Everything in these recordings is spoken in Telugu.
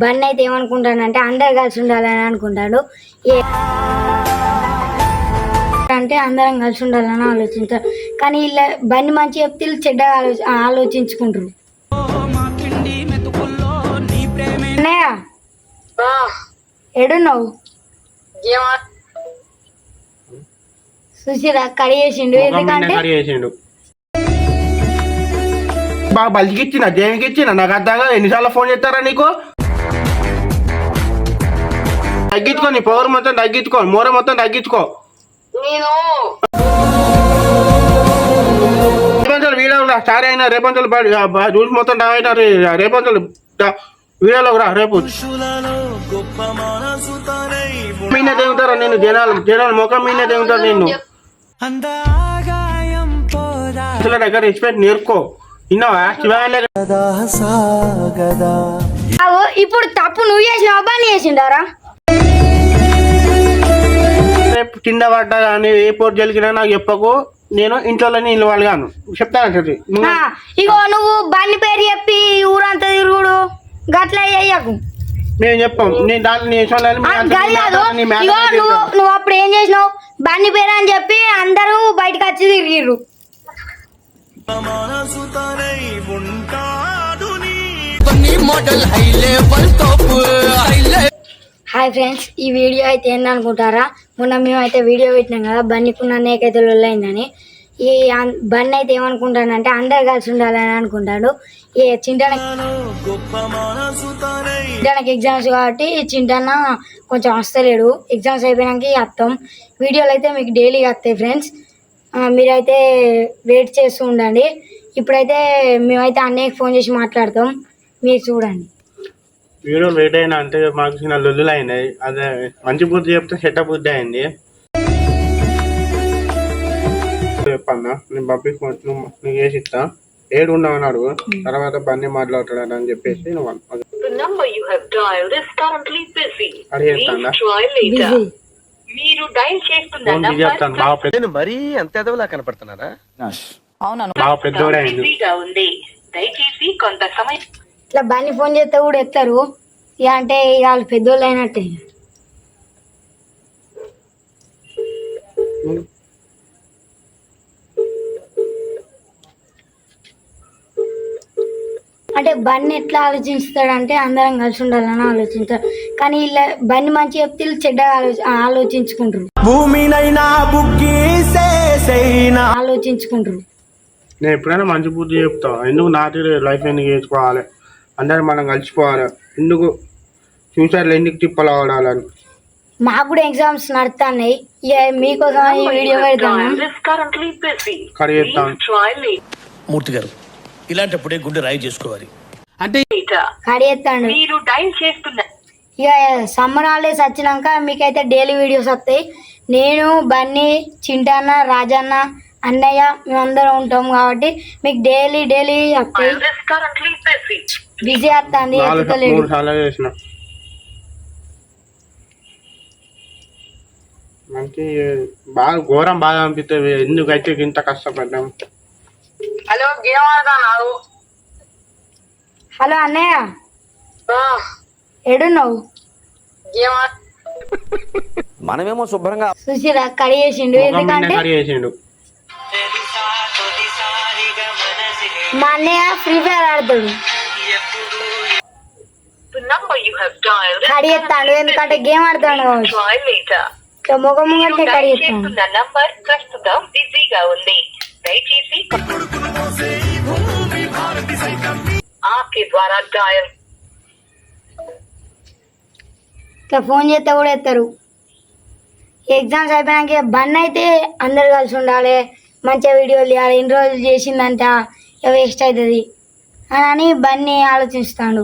బన్ అయితే ఏమనుకుంటానంటే అందరు కలిసి ఉండాలని అనుకుంటాడు. అంటే అందరం కలిసి ఉండాలని ఆలోచించారు, కానీ ఇలా బన్ని మంచి చెప్తే చెడ్డగా ఆలోచించుకుంటారు. అన్నయ్య ఎడున్నావు? సుశీల కడిగేసిండు. ఎందుకంటే బాగా బలికిచ్చిన దేనికి ఇచ్చిన నాకు అర్థంగా. ఎన్నిసార్లు ఫోన్ చేస్తారా నీకు? తగ్గించుకో, నీ పవర్ మొత్తం తగ్గించుకో, మూర మొత్తం తగ్గించుకో. రేపంచలు వీడియో స్టార్ అయినా రేపంచలు చూసి మొత్తం రేపంచలు వీడియోలో రా. రేపు మీనే తెగుతారా నేను? జనాలు ముఖం మీనే తెగుతారు నిన్ను. దగ్గర రెస్పెక్ట్ నేర్చుకో. ఇప్పుడు తప్పు నువ్వు చేసిన అబ్బాయి చేసిండారా? రేపు కింద పడ్డా కానీ ఏ పోటీ జరిగినా నాకు చెప్పకు. నేను ఇంట్లో నీళ్ళు వాళ్ళగాను చెప్తాను. ఇగో నువ్వు బండి పేరు చెప్పి ఊరంతా తిరుగుడు గట్ల అయ్యాకు మేము చెప్పాం. నువ్వు అప్పుడు ఏం చేసినావు? బండి పేరు అని చెప్పి అందరూ బయటకు వచ్చి తిరిగిర్రు. హాయ్ ఫ్రెండ్స్, ఈ వీడియో అయితే ఏందనుకుంటారా? మొన్న మేమైతే వీడియో పెట్టినాం కదా బన్నీకున్న నేకైతే లొల్లైందని. ఈ బన్నీ అయితే ఏమనుకుంటానంటే అందరు కలిసి ఉండాలని అనుకుంటాడు. ఈ చింటనకి ఎగ్జామ్స్ కాబట్టి చింటన్న కొంచెం వస్తలేడు. ఎగ్జామ్స్ అయిపోయినాక వస్తాం. వీడియోలు అయితే మీకు డైలీ వస్తాయి ఫ్రెండ్స్. మీరైతే వెయిట్ చేస్తూ ఉండండి. ఇప్పుడైతే మేమైతే అన్నయ్యకి ఫోన్ చేసి మాట్లాడతాం, మీరు చూడండి. వీడియో లేట్ అయినా అంటే మాకు చిన్న లొల్లులు అయినాయి. అదే మంచి బుద్ధి చెప్తే చెడ్డ బుద్ధి అయింది. చెప్పన్నా నేను బబ్బీ నువ్వు చేసి ఇస్తా, ఏడు ఉండవని అడుగు, తర్వాత బన్నీ మాట్లాడతాడు అని చెప్పేసి నువ్వు అడిగేస్తాను. మరీ అంత ఎదవలా కనపడుతున్నారా? బాగా పెద్దోడే అయింది. ఇట్లా బన్నీ ఫోన్ చేస్తే కూడా ఎత్తారు. ఇక అంటే ఇక వాళ్ళు పెద్దోళ్ళు అయినట్టే. అంటే బన్నీ ఎట్లా ఆలోచిస్తాడంటే అందరం కలిసి ఉండాలని ఆలోచించారు, కానీ ఇలా బన్నీ మంచి చెప్తే చెడ్డగా ఆలోచించుకుంటారు. నేను ఎప్పుడైనా మంచి బుద్ధి చెప్తా. ఎందుకు నాటి లైఫ్ ఎందుకు చేసుకోవాలి? అందరం మనం కలిసిపోవాలి. ఎందుకు ఫ్యూచర్లో ఎందుకు తిప్పలు ఆడాలని. మాకు కూడా ఎగ్జామ్స్ నడుతున్నాయి. ఇక మీకోసం ఈ వీడియో పెడతాను. మూర్తి గారు ఇలాంటప్పుడే గుండె రాయి చేసుకోవాలి అంటే కడిగేస్తాను. ఇక సమ్మర్ హాలిడేస్ వచ్చినాక మీకైతే డైలీ వీడియోస్ వస్తాయి. నేను బన్నీ, చింటన్న, రాజన్న, అన్నయ్య మేమందరం ఉంటాం కాబట్టి మీకు డైలీ వస్తాయి. బిజీ వస్తుంది. మనకి బాగా ఘోరం బాగా అనిపిస్తుంది. ఎందుకైతే ఇంత కష్టపడ్డాం. హలో అన్నయ్య, ఎడున్నావు? మనమేమో శుభ్రంగా సుశీల కడిగేసిండు. ఎందుకంటే మా అన్నయ్య ఫ్రీ ఫైర్ ఆడతాడు. కడిగేస్తాడు ఎందుకంటే గేమ్ ఆడతాడు. ముఖం ముంగంటే కడిగేస్తాడు. ఇట్లా ఫోన్ చేస్తే కూడా ఎత్తారు. ఎగ్జామ్స్ అయిపోయాక బన్ అయితే అందరు కలిసి ఉండాలి, మంచిగా వీడియోలు తీయాలి. ఇన్ని రోజులు చేసిందంట వేస్ట్ అవుతుంది అని బన్నీ ఆలోచిస్తాడు.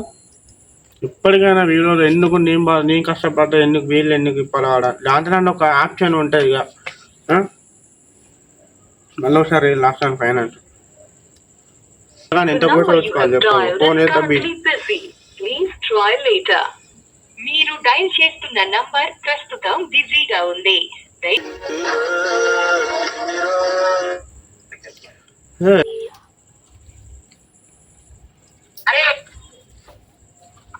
ఇప్పటికైనా వీడియోలు ఎందుకు నేను కష్టపడ్డా, ఎందుకు వీళ్ళు ఎందుకు ఇప్పటి దాంట్లో ఒక ఆప్షన్ ఉంటుంది. ఇక మళ్ళీ ఒకసారి లాస్ట్ టైం ఫైనాన్స్ ఎంత కూడా వచ్చుకోవాలి చెప్పాలి. ఫోన్ అయితే మీరు డైల్ చేస్తున్న నంబర్ ప్రస్తుతం బిజీగా ఉంది.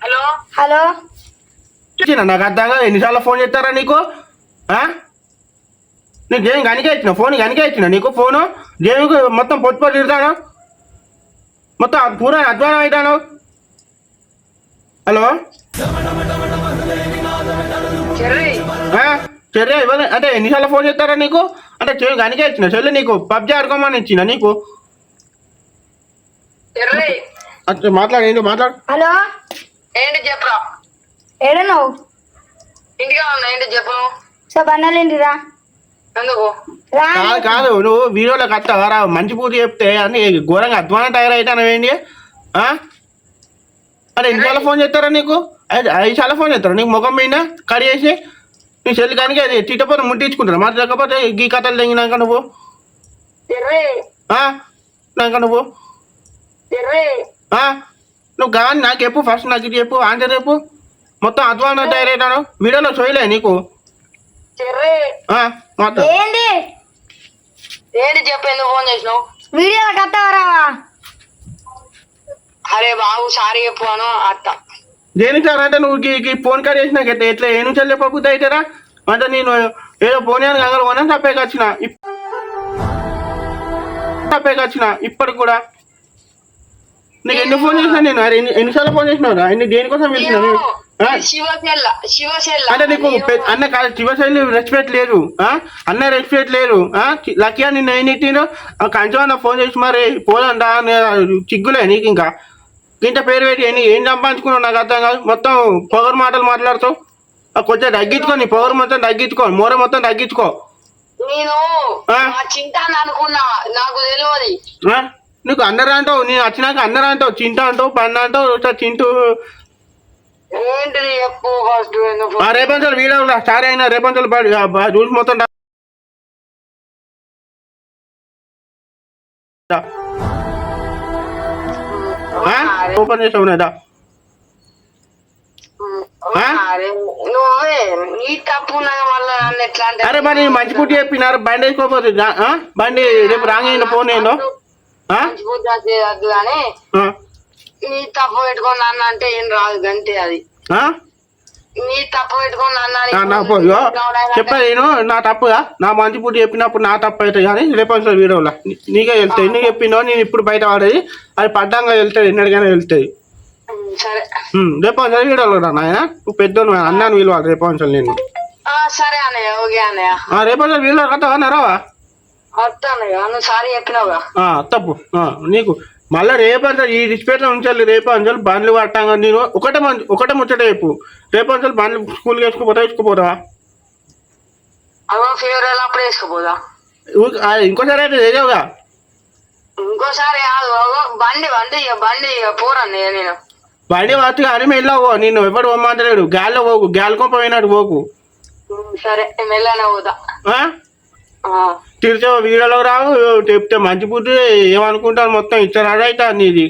హలో హలో నాకు అర్థం కాదు, ఎన్నిసార్లు ఫోన్ చేస్తారా నీకు? నీకు గేమ్ కనికే ఇచ్చిన, ఫోన్ కనికే ఇచ్చిన నీకు ఫోను. గేమ్కి మొత్తం పొట్టు తిడతాను, మొత్తం పూరా అధ్వానం అవుతాను. హలో చెర్రీ ఇవ్వలే అంటే ఎన్నిసార్లు ఫోన్ చేస్తారా నీకు? అంటే చెల్లి కనికే ఇచ్చిన, చెల్లి నీకు పబ్జి ఆడుకోమని ఇచ్చిన నీకు. మాట్లాడు, ఏంటో మాట్లాడు. హలో ఏంటి చెప్పరా? ఏడున్నావు? ఇంటిగా ఉన్నా, ఏంటి చెప్పు. సో బండాలేంటిరా? ఎందుకు రా. కాదు నువ్వు వీడియోలోకి వస్తావా? మంచి పూజ చెప్తే అని ఘోరంగా అధ్వానం టైర్ అవుతానవేంటి? అంటే ఎన్నిసార్లు ఫోన్ చేస్తారా నీకు? 5 సార్లు ఫోన్ చేస్తారా నీకు? ముఖం మీద కడి చేసి నీ చెల్లి కానీ అది తిట్టపోతే ముట్టించుకుంటారా? మరి లేకపోతే గీ కథలు తెగినాక నువ్వు నువ్వు నువ్వు కానీ నాకు చెప్పు, ఫస్ట్ నాకు ఇది చెప్పు, ఆన్సర్ చెప్పు. మొత్తం అధ్వానం టైర్ అవుతాను, వీడియోలో చూయలే నీకు. ఏంది ఏంటి చెప్పు, ఎందుకు ఫోన్ చేసినావు? వీడియోలో కట్టవరా? అరే బాబు సారీ చెప్పు అను అత్త. దేనికి సార్ అంటే నువ్వు ఫోన్ కాల్ చేసినాక ఎట్లా ఏ నుంచి చెప్పబుద్ది అవుతారా? అంటే నేను ఏదో ఫోన్ అని కంగారు కొనని తప్పేకొచ్చిన ఇప్పటికి కూడా. నీకు ఎన్ని ఫోన్ చేసినా నేను? అరే ఎన్నిసార్లు ఫోన్ చేసినావురా? దేనికోసం పిలిచినా? అంటే నీకు అన్న కాదు, శివశైలి రెస్పెక్ట్ లేదు, అన్న రెస్పెక్ట్ లేదు. లక్కీ నిన్న ఏం తిట్టిండు? కంచమన్న ఫోన్ చేసి మరి పోదండా చిగ్గులే నీకు. ఇంకా ఇంత పేరు పెట్టి ఏం సంపాదించుకున్నావు నాకు అర్థం కాదు. మొత్తం పొగరు మాటలు మాట్లాడుతావు. కొంచెం తగ్గించుకో, నీ పొగరు మొత్తం తగ్గించుకో, మోర మొత్తం తగ్గించుకో. నేను చింటాను అనుకున్నా, నాకు తెలియదు. నీకు అన్నరా అంటావు, నేను వచ్చినాక అన్నరా అంటావు, చింట అంటావు, పన్న అంటావు, చింటూ. ఏంటిది చెప్పు ఫస్ట్. రేపంచలు వీడియో స్టార్ అయినా రేపంచలు రూల్స్ మొత్తం ఓపెన్ చేసావు కదా. అరే మరి మంచి పుట్టి చెప్పినారు, బండి వేసుకోపోతే బండి రేపు రాంగ్ ఫోన్ ఏందో నీ తప్పు పెట్టుకుని అన్న అంటే ఏం రాదు గంతే. అది నీ తప్పు పెట్టుకుని అన్న చెప్పా నేను, నా తప్పుగా నా మంచి పుట్టి చెప్పినప్పుడు నా తప్పు అవుతుంది. కానీ రేపు వీడియోలో నీకే వెళ్తాయి. ఎందుకు చెప్పినో నేను ఇప్పుడు బయట పడేది, అది పడ్డంగా వెళ్తుంది, ఎన్నడికైనా వెళ్తుంది. సరే రేపు వీడియోలో రా నాయన, నువ్వు పెద్దోను అన్నాను విలువాలి రేపు నేను. సరే అన్నయ్య, ఓకే అన్నయ్య. రేపు వీడియో కట్టవా రావా? వస్తానయ్య, నువ్వు సారీ చెప్పినావుగా. తప్పు నీకు మళ్ళీ రేపంతా ఈ డిస్పేట్లో ఉంచాలి. రేపు అంచాలి బండ్లు పట్టాగా నేను ఒకటే ముచ్చట చెప్పు. రేపు అంచాలి బండ్లు స్కూల్కి వేసుకుపోతావా? అదో ఫేవరెల్ అప్పుడు వేసుకుపోదా? ఇంకోసారి అయితే చేసావుగా. ఇంకోసారి బండి బండి బండి పోరన్నయ్య. నేను బండి వస్తే అని వెళ్ళావు, నిన్ను ఎవరు పోమంటలేడు. గాల్లో పోకు, గాలి కొంప పోయినట్టు పోకు. సరే మెల్లనే పోతా. తిరిచే వీడియోలో రావు, చెప్తే మంచి బుద్ధి ఏమనుకుంటాను మొత్తం ఇచ్చారు అయితే నీది.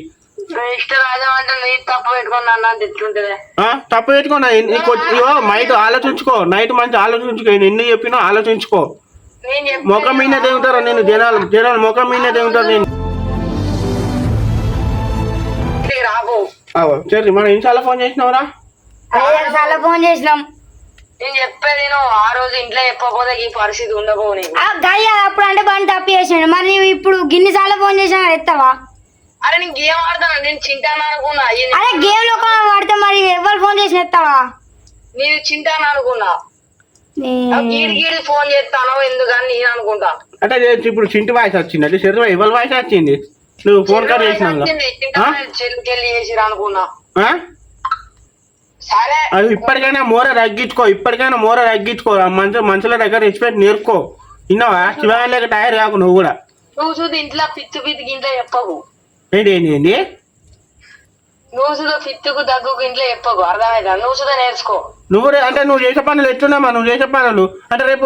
తప్పు పెట్టుకున్నా తప్పు పెట్టుకున్నా. నైట్ ఆలోచించుకో, నైట్ మంచి ఆలోచించుకో, ఎన్ని చెప్పినా ఆలోచించుకో. ముఖం మీదే తెగుతారా నేను? జనాలు ముఖం మీదే తెగుతారు నేను. సరే మనం ఎన్నిసార్లు ఫోన్ చేసినావురా? 5 సార్లు ఫోన్ చేసినాం. నేను చెప్పేది ఆ రోజు ఇంట్లో చెప్పకపోతే ఈ పరిస్థితి ఉండబో. గయ్య అప్పుడు అంటే బండి తప్పు చేసాడు, మరి నువ్వు ఇప్పుడు గిన్ని సార్లు ఫోన్ చేసినా ఎత్తావా? అరే నేను గేమ్ ఆడతాను, నేను చింటాను అనుకున్నా. అరే గేమ్ లో వాడితే మరి ఎవరు ఫోన్ చేసిన ఎత్తావా? నేను చింటాను అనుకున్నా, గీడి ఫోన్ చేస్తాను ఎందుకని నేను అనుకుంటా. అంటే ఇప్పుడు చింటి వాయిస్ వచ్చింది, అంటే శరీరం ఎవరి వాయిస్ వచ్చింది? నువ్వు ఫోన్ కాల్ చేసినా చెల్లికెళ్ళి చేసిరు అనుకున్నా. అది ఇప్పటికైనా మోర తగ్గించుకో, మనుషుల దగ్గర రెస్పెక్ట్ నేర్చుకో. విన్నావా? శివాలయ టైర్ కాకు నువ్వు కూడా. నువ్వు చూసి ఇంట్లో పిత్తుకి ఇంట్లో చెప్పకు. ఏంటి నువ్వు చూడ పిత్తుకు దగ్గుకు ఇంట్లో చెప్పకు, అర్థమైందా? నువ్వు చూడ నేర్చుకో. నువ్వు చేసే పనులు ఎట్లున్నామా? నువ్వు చేసే పనులు అంటే రేపు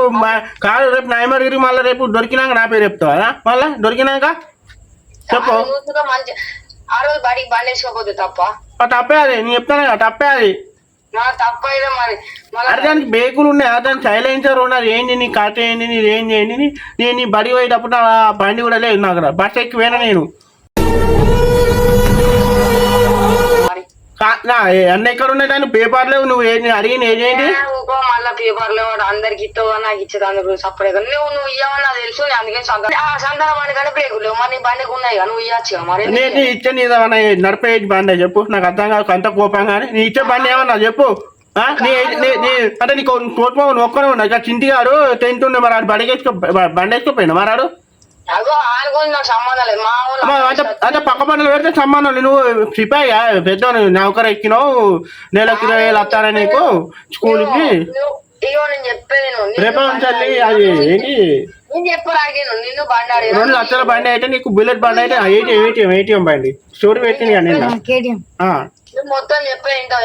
కాదు, రేపు నాయమగిరి మళ్ళీ రేపు దొరికినాక నా పేరు చెప్తావా? మళ్ళా దొరికినాక చెప్పు. మంచి ఆ రోజు బడికి బండి వేసుకోపోతే తప్పే అది, నేను చెప్తాను కదా, తప్పే అది. తప్పైతే మరి అరే దానికి బేకులు ఉన్నాయి, దానికి సైలెన్సర్ ఉన్నది. ఏంటి నీ కథ ఏంటి, నీది ఏం చేయండి. నేను నీ బడి పోయేటప్పుడు నా బండి కూడా లేదు నాకు, బస్ ఎక్కిపోయినా నేను. అన్న ఎక్కడ ఉన్నాయి దాన్ని పేపర్లు నువ్వు అడిగిన ఏదేంటి ఊకో మళ్ళా పేపర్లో అందరికి ఇస్తావు నాకు ఇచ్చేది అందుకు సపరేట్ నువ్వు ఇవ్వమని నాకు తెలుసు నేను అందుకే సంతాన బండి కానీ బ్రేకులు లేవు మరి నీ బండికి ఉన్నాయి నువ్వు ఇవ్వచ్చు మరి నేను ఇచ్చే నీదేమన్నా నడిపే బండి చెప్పు నాకు అర్థం కాదు అంత కోపంగానే నీ ఇచ్చే బండి ఏమన్నా చెప్పు అంటే నీకు కోపం నువ్వు ఒక్కనే ఉన్నా ఇక చింటి గారు 10th ఉండే మరి ఆడు బండి వేసుకోపోయినా మరాడు నాకు సంబంధం లేదు మా అంటే పక్క పనులు పెడితే సంబంధం లేదు నువ్వు సిపాయిగా పెద్ద నౌకరు ఎక్కినావు నెలకు 20,000 వస్తారా నీకు స్కూల్కి ఇగో నేను చెప్పేది రేపు చల్లి అది ఏంటి నేను చెప్పరాగిను నిన్ను బండి అడిగి 2 లక్షల బండి అయితే నీకు బుల్లెట్ బండి అయితే ఏటీఎం బండి స్టోరీ పెట్టింది కేటీఎం మొత్తం చెప్పే ఇంత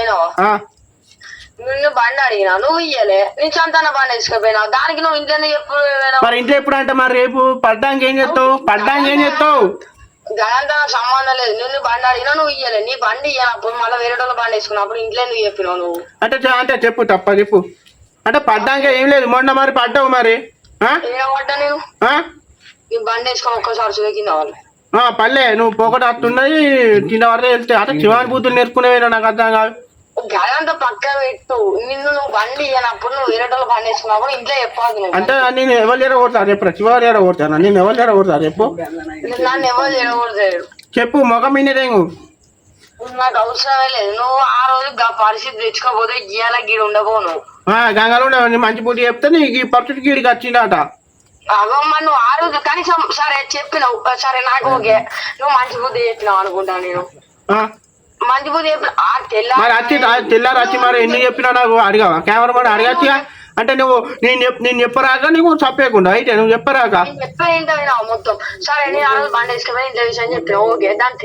నిన్ను బండి అడిగినా నువ్వు ఇయ్యలే నీ సంతాన బండి వేసుకుపోయినావు దానికి నువ్వు ఇంట్లోనే చెప్పు మరి ఇంట్లో ఎప్పుడు అంటే మరి రేపు పడ్డానికి ఏం చేస్తావు గదంతా సంబంధం లేదు నిన్ను బండి అడిగినా నువ్వు ఇయ్యలే నీ బండి ఇయ్యనప్పుడు మళ్ళీ వేరే వాళ్ళ బండి వేసుకున్నప్పుడు ఇంట్లో ఎందుకు చెప్పినావు నువ్వు అంటే చెప్పు తప్ప చెప్పు అంటే పడ్డానికి ఏం లేదు మొన్న మరి పడ్డావు మరి ఏమడ్డా నేను నీ బండి వేసుకొని ఒక్కసారి చూకింద వాళ్ళు పల్లె నువ్వు పోకట వస్తున్నది కింద వరకు వెళ్తే అంటే శివాని బూతులు నేర్చుకునేవేనా నాకు అర్థం కాదు గదంతా పక్క పెట్టు నిన్ను నువ్వు బండి ఇయ్యనప్పుడు నువ్వు వేరే వాళ్ళ బండి వేసుకున్నప్పుడు ఇంట్లో చెప్పాలి అంటే నేను ఎవరు ఎరగొడతారు చెప్పు శివారు ఎరగొడతాను నేను ఎవరు ఎరగొడతారు చెప్పు నన్ను ఎవరు ఎరగొడతాడు చెప్పు మొగం మీనేదేంగు నాకు అవసరమే లేదు నువ్వు ఆ రోజు పరిస్థితి తెచ్చుకోపోతే గీయాల గీడు ఉండబోను గంగలో మంచి పూట చెప్తే నీకు ఈ పరిస్థితి గీడికి వచ్చిందట అగమ్మ నువ్వు ఆ రోజు కనీసం సరే చెప్పినావు సరే నాకు ఓకే నువ్వు మంచి బుద్ధి చెప్పినావు అనుకుంటా నేను మంచి బుద్ధి చెప్పిన తెల్లారు వచ్చి మరి ఎన్ని చెప్పినా నాకు అడిగావా కెమెరా అడగచ్చుగా అంటే నువ్వు నేను చెప్పరాక నీకు చెప్పకుండా అయితే నువ్వు చెప్పరాక మొత్తం సరే నేను ఆ రోజు బండి వేసుకుపోయి ఇంట్లో విషయం చెప్పిన ఓకే దాని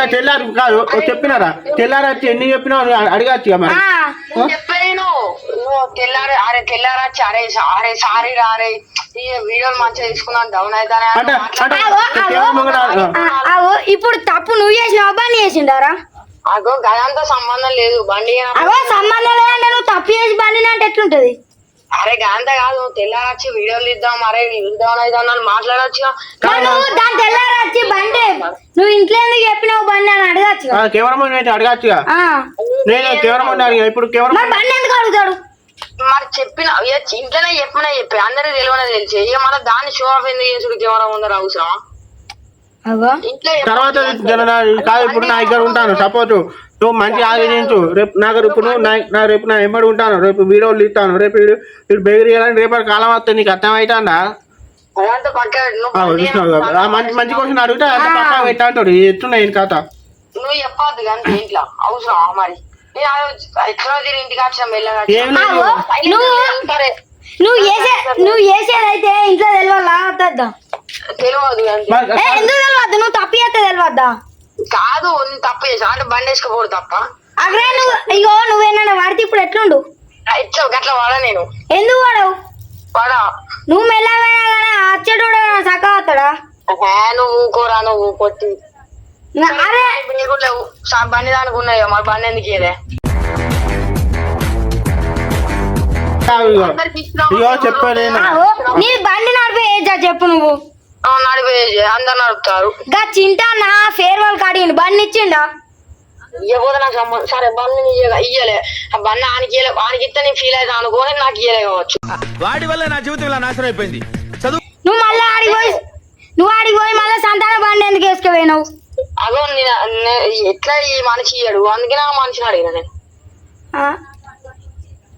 తెల్లారు కాదు చెప్పినారా తెల్లారు వచ్చి ఎన్ని చెప్పినా అడగచ్చుగా మరి చెప్పాను నువ్వు తెల్లారచ్చి అరే సారీ రారే వీడియోలు మంచిగా తీసుకున్నాను డౌన్ అవుతానే ఇప్పుడు తప్పు నువ్వు చేసినావా బండి చేసిండారా అగో గదంతా సంబంధం లేదు బండి సంబంధం లేదంటే నువ్వు తప్పు చేసి బండి అంటే ఎట్లుంటది అరే గంత కాదు తెల్లారచ్చి వీడియోలు ఇద్దాం అరే డౌన్ అవుతాను మాట్లాడచ్చు నువ్వు దాని తెల్లారచ్చి బండి నువ్వు ఇంట్లో ఎందుకు చెప్పినావు బండి అని అడగచ్చు కెమెరా అడగచ్చుగా నేను కెమెరా ఇప్పుడు బండి ఎందుకు అడుగుతాడు మరి చెప్పిన ఇంట్లోనే చెప్పి అందరికి తెలియని తెలిసి ఇక మన దాన్ని షో ఆఫ్ ఎందుకు చేసుడు కెమెరా ముందర అవసరం తర్వాత కాదు ఇప్పుడు నా దగ్గర ఉంటాను సపోజ్ నువ్వు మంచి ఆలోచించు రేపు నాకు ఇప్పుడు రేపు నా ఎంబడి ఉంటాను రేపు వీడియోలు ఇస్తాను రేపు ఇప్పుడు బెదిరియాలని రేపటి కాలం వస్తే నీకు అర్థమవుతుందా మంచి క్వశ్చన్ అడిగితే అంత పక్కా పెట్టా అంటాడు ఎత్తున్నాయి కథ నువ్వు చెప్పద్దు కానీ ఇంట్లో అవసరం మరి ఇంటికి నువ్వు చేసేదైతే ఇంట్లో తెలియదా తెలియదు ఎందుకు తెలియద్దు నువ్వు తప్పు చేస్తే తెలియద్దా కాదు తప్పు చేసా అంటే బండి వేసుకోకూడదు తప్ప అగ్రే నువ్వు ఇగో నువ్వేనా వాడితే ఇప్పుడు ఎట్లుండు ఇచ్చావు గట్లా వాడా నేను ఎందుకు వాడవు వాడా నువ్వు మెల్లమైనా కానీ అచ్చటోడు సక్క అవుతాడా నువ్వు ఊకోరా నువ్వు కొట్టి అరే లేవు బండి దానికి ఉన్నాయో మరి బండి ఎందుకు ఇదే నీ బండి నడిపేయచ్చా చెప్పు నువ్వు నడిపేసి అందరు నడుపుతారు చింటా నా ఫేర్వెల్ కాడిగిండు బండి ఇచ్చిండా ఇవ్వకపోతే నాకు సరే బండి ఇయ్యలే ఆ బండి ఆనికి ఇస్తే నేను ఫీల్ అవుతాను అనుకోని నాకు ఇయ్యలే కావచ్చు వాడి వల్ల నా జీవితం ఇలా నాశనం అయిపోయింది చదువు నువ్వు మళ్ళీ ఆడిపోయి మళ్ళీ సంతాన బండి ఎందుకు వేసుకుపోయినావు అగో ఎట్లా ఈ మనిషి ఇయ్యడు అందుకే నా మనిషిని అడిగిన నేను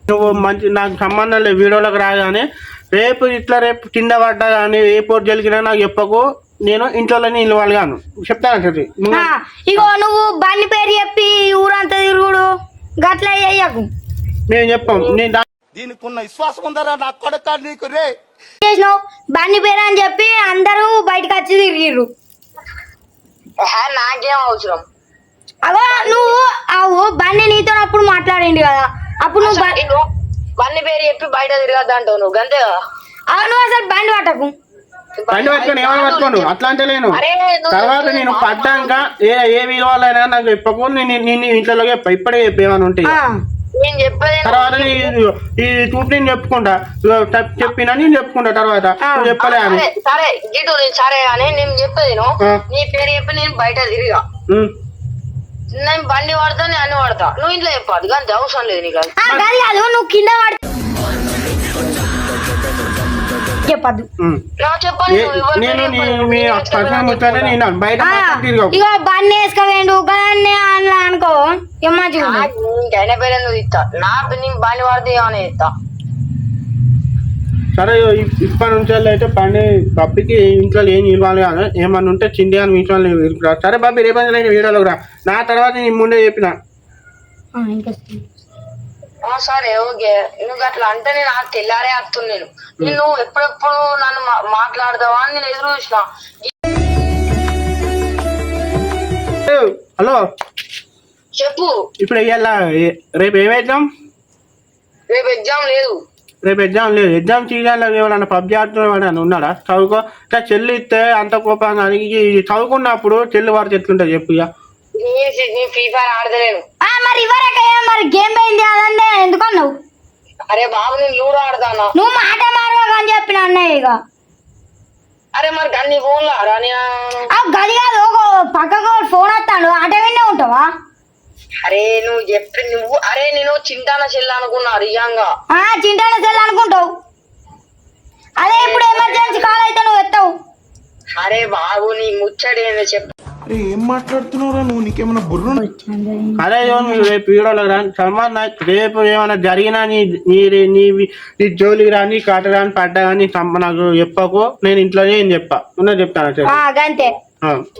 నువ్వు మంచి నాకు సంబంధం లేదు వీడియోలోకి రాగానే రేపు కింద పడ్డా కానీ ఏ పోటీ జరిగినా నాకు చెప్పకు నేను ఇంట్లోనే నిలవాలి గాను చెప్తాను ఇగో నువ్వు బండి పేరు చెప్పి ఊరంతా తిరుగుడు గట్ల అయ్యకు నేను చెప్పాను నేను దీనికి ఉన్న విశ్వాసం ఉందరా నా కొడుక నీకు రే చేసినావు బండి పేరు అని చెప్పి అందరూ బయటకు వచ్చి తిరిగిర్రు నాకేం అవసరం అగో నువ్వు బండి నీతో అప్పుడు మాట్లాడిండు కదా అప్పుడు నువ్వు బండి పేరు చెప్పి బయట తిరగద్దు అంటావు నువ్వు గంతే కదా నువ్వు అసలు బండి పట్టకు బండి పట్టుకొని ఏమైనా పట్టుకోను అట్లా అంటే లేను తర్వాత నేను పడ్డాక ఏ విలువలైనా నాకు చెప్పకు నేను ఇంట్లో చెప్పా ఇప్పుడే చెప్పేమని ఉంటాయి నేను చెప్పేది తర్వాత ఈ చూపు నేను చెప్పుకుంటా చెప్పినా నేను చెప్పుకుంటా తర్వాత నువ్వు చెప్పలే అని సరే గిటు సరే అని నేను చెప్పేది నీ పేరు చెప్పి నేను బయట తిరిగా నేను బండి వాడతా నేను అన్ని వాడతా నువ్వు ఇంట్లో చెప్పదు కానీ అవసరం లేదు నీకు అది. గది కాదు నువ్వు కింద పడి చెప్పద్దు చెప్పాలి నేను మీ పర్సనల్ ముచ్చటే నేను బయట మాట్లాడి ఇక బండి వేసుకోవేండు గదాన్ని అట్లా అనుకో మంచిగా ఇంకైనా పేరు నువ్వు ఇస్తా నా నేను బండి వాడితే ఏమైనా ఇస్తా. సరే ఇప్పటి నుంచి అయితే బండి బబ్బికి ఇంట్లో ఏం ఇవ్వాలి కానీ ఏమన్నా ఉంటే చిండి అని ఇంట్లో ఇరుకురా. సరే బాబీ రేపటి నేను వీడియోలోకి రా నా తర్వాత నేను ముందే చెప్పిన. సరే ఓకే నువ్వు అట్లా అంటే నేను ఆ తెల్లారే వస్తుంది నేను నువ్వు ఎప్పుడెప్పుడు నన్ను మాట్లాడతావా అని నేను ఎదురు చూసిన. హలో చెప్పు ఇప్పుడు ఇవాళ రేపు ఏం ఎగ్జామ్? రేపు ఎగ్జామ్ లేదు. రేపు ఎగ్జామ్ లేదు. ఎగ్జామ్ సీజన్లో ఏమన్నా పబ్జి ఆడుతున్నా ఉన్నాడా? చదువుకో ఇట్లా చెల్లి ఇస్తే అంత కోపంగా చదువుకున్నప్పుడు చెల్లి వారికి ఎట్లుంటుంది చెప్పు. ఇక నేను ఫ్రీ ఫైర్ ఆడతలేను. మరి ఇవరకే మరి గేమ్ పోయింది అదంటే ఎందుకన్నావు? అరే బాబు నేను లూడో ఆడతానా. నువ్వు మాట మారవా అని చెప్పిన అన్నయ్య. ఇక అరే మరి గన్ని ఫోన్లో ఆడా గది కాదు పక్కకు ఫోన్ వస్తాడు ఆట విన్నే ఉంటావా? అరే నువ్వు చెప్పి నువ్వు అరే నేను చింతాన చెల్లి అనుకున్నా రియంగా. చింటాన సెల్ అనుకుంటావు. అదే ఇప్పుడు ఎమర్జెన్సీ కాల్ అయితే నువ్వు ఎత్తావు. అరే బాబు నీ ముచ్చడి ఏందో చెప్పు. ఏం మాట్లాడుతున్నావురా నువ్వు? నీకేమన్నా బుర్ర? అదే రేపు వీడియోలో రా సల్మాన్ రేపు ఏమైనా జరిగినా నీ జోలికి రాని కాట రాని పడ్డా కానీ నాకు చెప్పకు. నేను ఇంట్లోనే ఏం ఉన్నది చెప్తాను. అంతే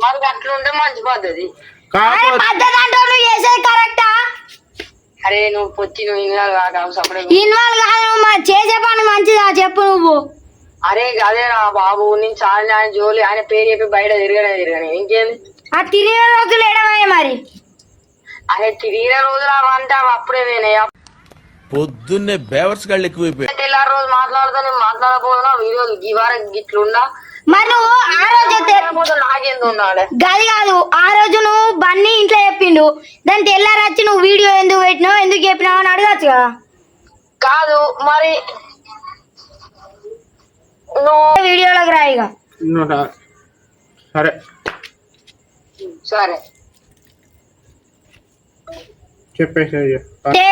మరి అట్లుంటే మంచి పద్ధతి. అరే నువ్వు పొచ్చి నువ్వు ఇన్వాల్వ్ కాదు చేసే పని మంచిదా చెప్పు నువ్వు. అరే అదే రా బాబు నేను చాలా ఆయన జోలి ఆయన పేరు చెప్పి బయట తిరగనే ఇంకేంది తిరిగిన రోజులు ఏడవే మరి. అరే తిరిగిన రోజులు అవంటే అవి అప్పుడే వేనాయా. పొద్దున్నే బేవర్స్ గాళ్ళు ఎక్కువైపోయాయి. తెల్లారి రోజు మాట్లాడుతా నేను మాట్లాడకపోతున్నా వీడియో ఈ వారం గిట్లుండా. మరి నువ్వు ఆ రోజు నాకేంది ఉండాలి గది కాదు ఆ రోజు నువ్వు బన్నీ ఇంట్లో చెప్పిండు దాని తెల్లారి వచ్చి నువ్వు వీడియో ఎందుకు పెట్టినావు ఎందుకు చెప్పినావు అని అడగచ్చు కదా. కాదు మరి నువ్వు వీడియోలోకి రా. ఇక సరే సరే చెప్పేసి అంటే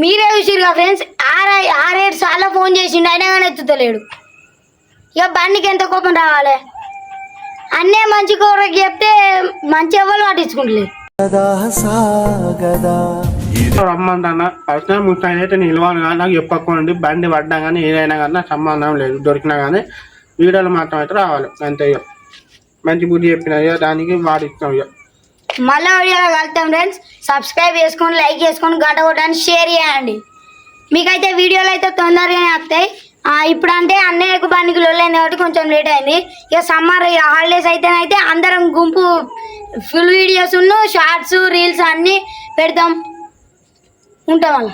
మీరే చూసిరు కదా ఫ్రెండ్స్ 6-7 సార్లు ఫోన్ చేసిండు అయినా కానీ ఎత్తుతలేడు. ఇక బండికి ఎంత కోపం రావాలి. అన్నే మంచి కూరకి చెప్తే మంచి ఎవరు పట్టించుకుంటలేదు. రమ్మంటా పర్సనల్ ముస్తాయి అయితే నిలవను కానీ నాకు చెప్పకండి. బండి పడ్డా కానీ ఏదైనా కానీ నాకు సంబంధం లేదు. దొరికినా కానీ వీడియోలు మాత్రం అయితే రావాలి అంతే. ఇక మంచి బుద్ధి చెప్పిన దానికి వాడిస్తాం. ఇక మళ్ళీ వీడియోలో కలుద్దాం ఫ్రెండ్స్. సబ్స్క్రైబ్ చేసుకొని లైక్ చేసుకొని గంట కొట్టడానికి షేర్ చేయండి. మీకైతే వీడియోలు అయితే తొందరగానే వస్తాయి. ఇప్పుడు అంటే అన్నయ్యకు బండికి లొల్లైంది కాబట్టి కొంచెం లేట్ అయింది. ఇక సమ్మర్ హాలిడేస్ అయితేనైతే అందరం గుంపు ఫుల్ వీడియోస్ షార్ట్స్ రీల్స్ అన్నీ పెడతాం ఉంటాం అలా.